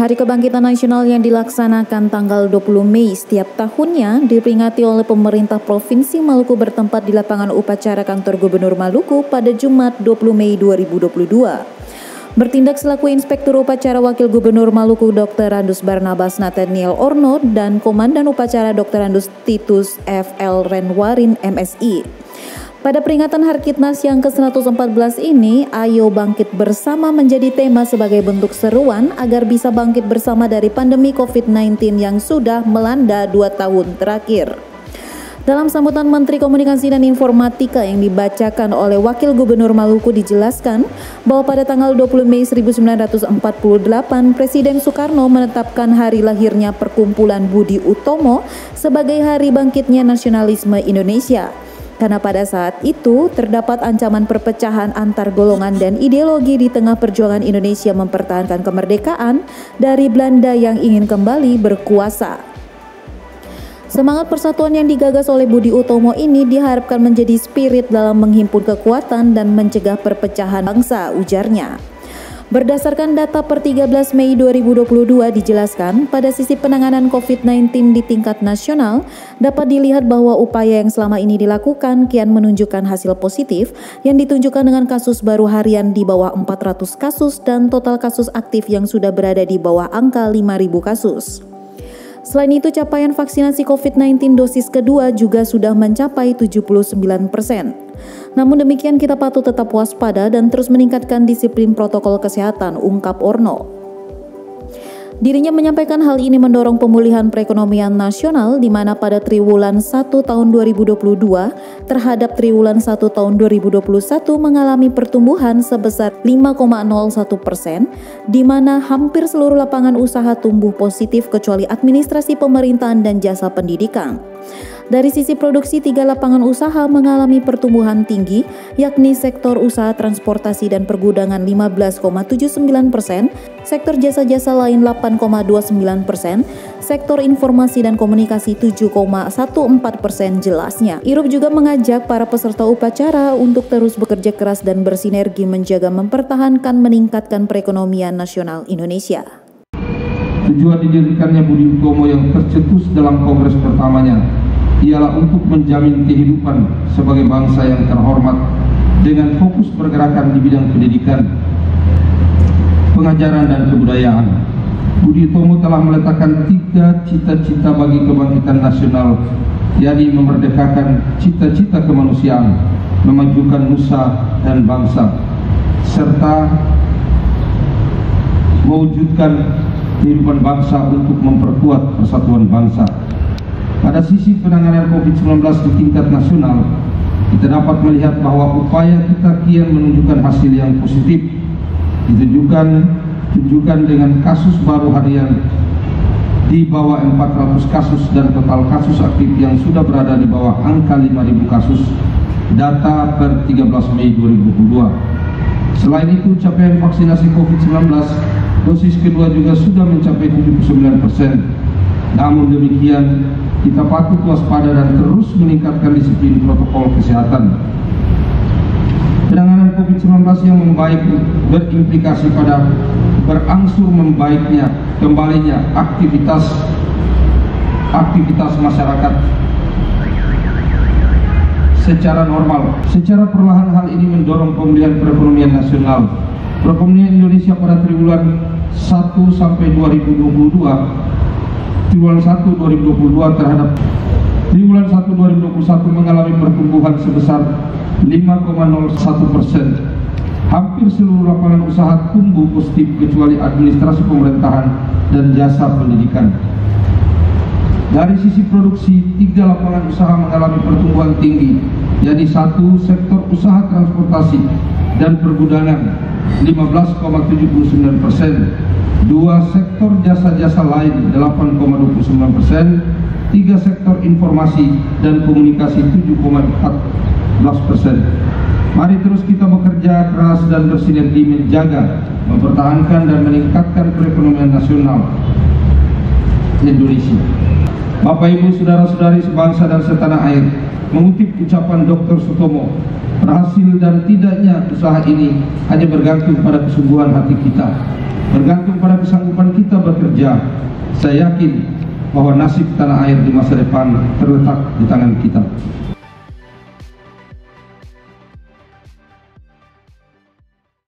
Hari Kebangkitan Nasional yang dilaksanakan tanggal 20 Mei setiap tahunnya diperingati oleh pemerintah Provinsi Maluku bertempat di lapangan upacara kantor Gubernur Maluku pada Jumat 20 Mei 2022. Bertindak selaku Inspektur Upacara Wakil Gubernur Maluku Dr. Andus Barnabas Nathaniel Orno dan Komandan Upacara Dr. Andus Titus F.L. Renwarin MSI. Pada peringatan Harkitnas yang ke-114 ini, Ayo Bangkit Bersama menjadi tema sebagai bentuk seruan agar bisa bangkit bersama dari pandemi COVID-19 yang sudah melanda 2 tahun terakhir. Dalam sambutan Menteri Komunikasi dan Informatika yang dibacakan oleh Wakil Gubernur Maluku dijelaskan bahwa pada tanggal 20 Mei 1948, Presiden Soekarno menetapkan hari lahirnya Perkumpulan Budi Utomo sebagai hari bangkitnya nasionalisme Indonesia. Karena pada saat itu terdapat ancaman perpecahan antar golongan dan ideologi di tengah perjuangan Indonesia mempertahankan kemerdekaan dari Belanda yang ingin kembali berkuasa. Semangat persatuan yang digagas oleh Budi Utomo ini diharapkan menjadi spirit dalam menghimpun kekuatan dan mencegah perpecahan bangsa, ujarnya. Berdasarkan data per 13 Mei 2022 dijelaskan, pada sisi penanganan COVID-19 di tingkat nasional, dapat dilihat bahwa upaya yang selama ini dilakukan kian menunjukkan hasil positif yang ditunjukkan dengan kasus baru harian di bawah 400 kasus dan total kasus aktif yang sudah berada di bawah angka 5.000 kasus. Selain itu, capaian vaksinasi COVID-19 dosis kedua juga sudah mencapai 79%. Namun demikian kita patut tetap waspada dan terus meningkatkan disiplin protokol kesehatan, ungkap Orno. Dirinya menyampaikan hal ini mendorong pemulihan perekonomian nasional di mana pada triwulan 1 tahun 2022 terhadap triwulan 1 tahun 2021 mengalami pertumbuhan sebesar 5,01%, di mana hampir seluruh lapangan usaha tumbuh positif kecuali administrasi pemerintahan dan jasa pendidikan. Dari sisi produksi, 3 lapangan usaha mengalami pertumbuhan tinggi, yakni sektor usaha transportasi dan pergudangan 15,79%, sektor jasa-jasa lain 8,29%, sektor informasi dan komunikasi 7,14% jelasnya. IRUP juga mengajak para peserta upacara untuk terus bekerja keras dan bersinergi menjaga, mempertahankan, meningkatkan perekonomian nasional Indonesia. Tujuan didirikannya Budi Utomo yang tercetus dalam kongres pertamanya ialah untuk menjamin kehidupan sebagai bangsa yang terhormat dengan fokus pergerakan di bidang pendidikan, pengajaran dan kebudayaan. Budi Utomo telah meletakkan 3 cita-cita bagi kebangkitan nasional, yakni memerdekakan cita-cita kemanusiaan, memajukan nusa dan bangsa, serta mewujudkan kehidupan bangsa untuk memperkuat persatuan bangsa. Pada sisi penanganan COVID-19 di tingkat nasional, kita dapat melihat bahwa upaya kita kian menunjukkan hasil yang positif. Ditunjukkan dengan kasus baru harian di bawah 400 kasus dan total kasus aktif yang sudah berada di bawah angka 5.000 kasus, data per 13 Mei 2022. Selain itu, capaian vaksinasi COVID-19 dosis kedua juga sudah mencapai 79%. Namun demikian, kita patut waspada dan terus meningkatkan disiplin protokol kesehatan. Penanganan COVID-19 yang membaik berimplikasi pada berangsur membaiknya kembalinya aktivitas masyarakat secara normal. Secara perlahan hal ini mendorong pemulihan perekonomian nasional. Perekonomian Indonesia pada triwulan 1 sampai 2022, triwulan 1 2022 terhadap triwulan 1 2021 mengalami pertumbuhan sebesar 5,01%. Hampir seluruh lapangan usaha tumbuh positif kecuali administrasi pemerintahan dan jasa pendidikan. Dari sisi produksi, 3 lapangan usaha mengalami pertumbuhan tinggi, yakni 1 sektor usaha transportasi dan pergudangan 15,79%, 2 sektor jasa-jasa lain 8,29%, 3 sektor informasi dan komunikasi 7,14%. Mari terus kita bekerja keras dan bersinergi menjaga, mempertahankan dan meningkatkan perekonomian nasional Indonesia. Bapak Ibu, saudara-saudari sebangsa dan setanah air, mengutip ucapan Dr. Sutomo, berhasil dan tidaknya usaha ini hanya bergantung pada kesungguhan hati kita. Bergantung pada kesanggupan kita bekerja, saya yakin bahwa nasib tanah air di masa depan terletak di tangan kita.